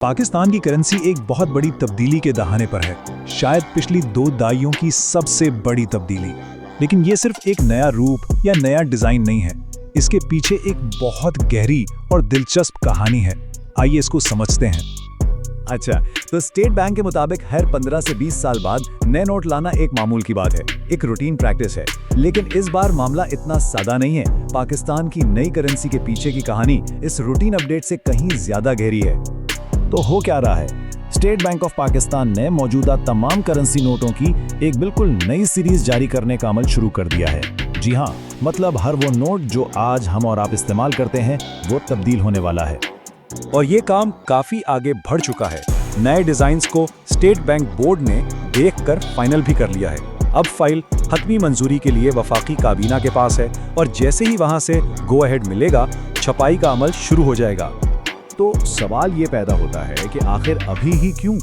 पाकिस्तान की करेंसी एक बहुत बड़ी तब्दीली के दहाने पर है, शायद पिछली 2 दहाइयों की सबसे बड़ी तब्दीली। लेकिन ये सिर्फ एक नया रूप या नया डिजाइन नहीं है, इसके पीछे एक बहुत गहरी और दिलचस्प कहानी है। आइए इसको समझते हैं। अच्छा, तो स्टेट बैंक के मुताबिक हर 15 से 20 साल बाद नए नोट लाना एक मामूल की बात है, एक रूटीन प्रैक्टिस है। लेकिन इस बार मामला इतना सादा नहीं है। पाकिस्तान की नई करेंसी के पीछे की कहानी इस रूटीन अपडेट से कहीं ज्यादा गहरी है। तो हो क्या रहा है? स्टेट बैंक ऑफ पाकिस्तान ने मौजूदा तमाम करेंसी नोटों की एक बिल्कुल नई सीरीज जारी करने का अमल शुरू कर दिया है। जी हाँ, मतलब हर वो नोट जो आज हम और आप इस्तेमाल करते हैं वो तब्दील होने वाला है। और ये काम काफी आगे बढ़ चुका है। नए डिजाइन्स को स्टेट बैंक बोर्ड ने देखकर फाइनल भी कर लिया है। अब फाइल हतमी मंजूरी के लिए वफाकी काबीना के पास है और जैसे ही वहां से गो अहेड मिलेगा, छपाई का अमल शुरू हो जाएगा। तो सवाल ये पैदा होता है कि आखिर अभी ही क्यों?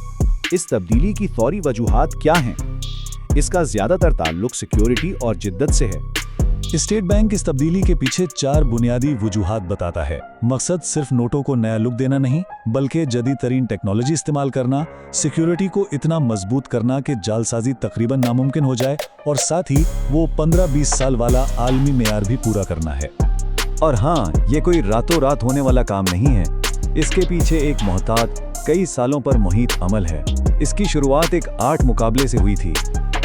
इस तब्दीली की फौरी वजूहात क्या हैं? इसका ज्यादातर ताल्लुक सिक्योरिटी और जिद्दत से है। स्टेट बैंक इस तब्दीली के पीछे 4 बुनियादी वजूहात बताता है। मकसद सिर्फ नोटों को नया लुक देना नहीं, बल्कि जदीद तरीन टेक्नोलॉजी इस्तेमाल करना, सिक्योरिटी को इतना मजबूत करना कि जालसाजी तकरीबन नामुमकिन हो जाए, और साथ ही वो 15-20 साल वाला आलमी मेयार भी पूरा करना है। और हाँ, ये कोई रातों रात होने वाला काम नहीं है। इसके पीछे एक मोहतात, कई सालों पर मुहित अमल है। इसकी शुरुआत एक आर्ट मुकाबले से हुई थी,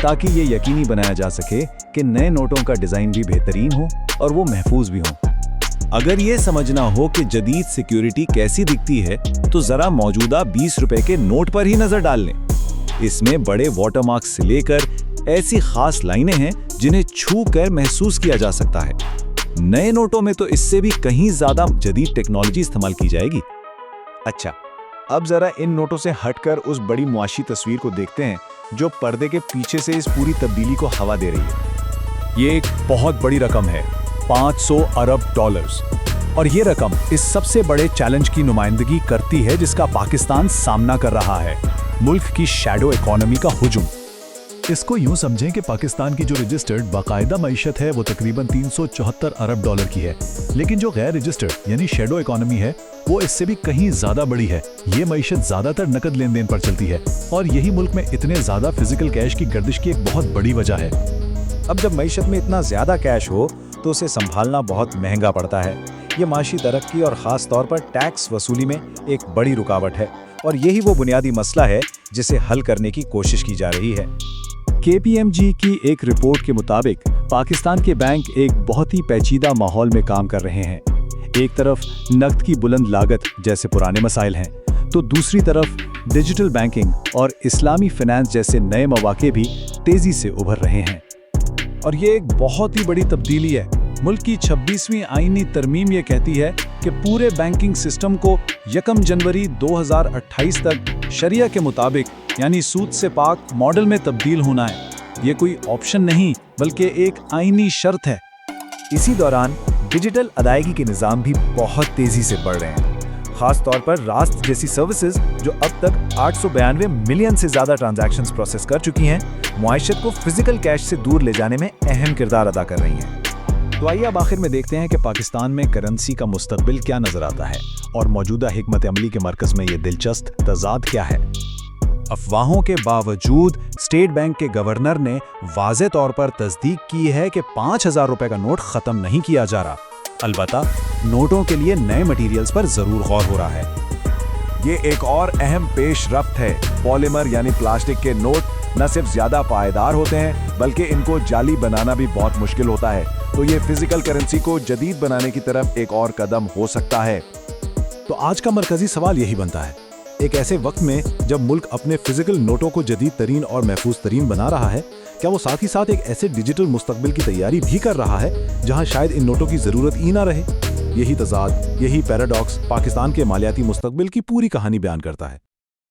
ताकि ये यकीनी बनाया जा सके कि नए नोटों का डिजाइन भी बेहतरीन हो और वो महफूज भी हो। अगर ये समझना हो कि जदीद सिक्योरिटी कैसी दिखती है, तो जरा मौजूदा 20 रुपए के नोट पर ही नजर डाल लें। इसमें बड़े वाटरमार्क से लेकर ऐसी खास लाइनें हैं जिन्हें छू कर महसूस किया जा सकता है। नए नोटों में तो इससे भी कहीं ज्यादा जदीद टेक्नोलॉजी इस्तेमाल की जाएगी। अच्छा, अब जरा इन नोटों से हटकर उस बड़ी मुआशी तस्वीर को देखते हैं जो पर्दे के पीछे से इस पूरी तब्दीली को हवा दे रही है। ये एक बहुत बड़ी रकम है, 500 अरब डॉलर्स। और ये रकम इस सबसे बड़े चैलेंज की नुमाइंदगी करती है जिसका पाकिस्तान सामना कर रहा है, मुल्क की शैडो इकोनॉमी का हुजूम। इसको यूं समझें कि पाकिस्तान की जो रजिस्टर्ड बाकायदा मईशत है वो तकरीबन 374 अरब डॉलर की है, लेकिन जो गैर रजिस्टर्ड यानी शैडो इकोनॉमी है वो इससे भी कहीं ज्यादा बड़ी है। ये मईशत ज्यादातर नकद लेन देन पर चलती है, और यही मुल्क में इतने ज्यादा फिजिकल कैश की गर्दिश की एक बहुत बड़ी वजह है। अब जब मईशत में इतना ज्यादा कैश हो तो उसे संभालना बहुत महंगा पड़ता है। ये माशी तरक्की और खास तौर पर टैक्स वसूली में एक बड़ी रुकावट है, और यही वो बुनियादी मसला है जिसे हल करने की कोशिश की जा रही है। KPMG की एक रिपोर्ट के मुताबिक पाकिस्तान के बैंक एक बहुत ही पेचीदा माहौल में काम कर रहे हैं। एक तरफ नकद की बुलंद लागत जैसे पुराने मसाइल हैं, तो दूसरी तरफ डिजिटल बैंकिंग और इस्लामी फाइनेंस जैसे नए मौके भी तेजी से उभर रहे हैं। और ये एक बहुत ही बड़ी तब्दीली है। मुल्क की 26वीं आईनी तरमीम ये कहती है कि पूरे बैंकिंग सिस्टम को 1 जनवरी 2028 तक शरिया के मुताबिक यानी सूद से पाक मॉडल में तब्दील होना है। ये कोई ऑप्शन नहीं बल्कि एक आईनी शर्त है। इसी दौरान डिजिटल अदायगी के निज़ाम भी बहुत तेजी से बढ़ रहे हैं, खास तौर पर रास्त जैसी सर्विसेज जो अब तक 892 मिलियन से ज्यादा ट्रांजैक्शंस प्रोसेस कर चुकी हैं, मुआशरत को फिजिकल कैश से दूर ले जाने में अहम किरदार अदा कर रही हैं। तो आइए अब आखिर में देखते हैं कि पाकिस्तान में करेंसी का मुस्तकबिल क्या नजर आता है और मौजूदा हिकमत अमली के मरकज में ये दिलचस्प तजाद क्या है। अफवाहों के बावजूद स्टेट बैंक के गवर्नर ने वाज़े तौर पर तस्दीक की है कि 5000 रुपए का नोट खत्म नहीं किया जा रहा। अलबत्ता नोटों के लिए नए मटेरियल्स पर जरूर गौर हो रहा है। ये एक और अहम पेशरफ्त है। पॉलीमर यानी प्लास्टिक के नोट न सिर्फ ज्यादा पायदार होते हैं, बल्कि इनको जाली बनाना भी बहुत मुश्किल होता है। तो ये फिजिकल करेंसी को जदीद बनाने की तरफ एक और कदम हो सकता है। तो आज का मरकजी सवाल यही बनता है, एक ऐसे वक्त में जब मुल्क अपने फिजिकल नोटों को जदीद तरीन और महफूज तरीन बना रहा है, क्या वो साथ ही साथ एक ऐसे डिजिटल मुस्तकबिल की तैयारी भी कर रहा है जहां शायद इन नोटों की जरूरत ही ना रहे? यही तजाद, यही पैराडॉक्स पाकिस्तान के मालियाती मुस्तकबिल की पूरी कहानी बयान करता है।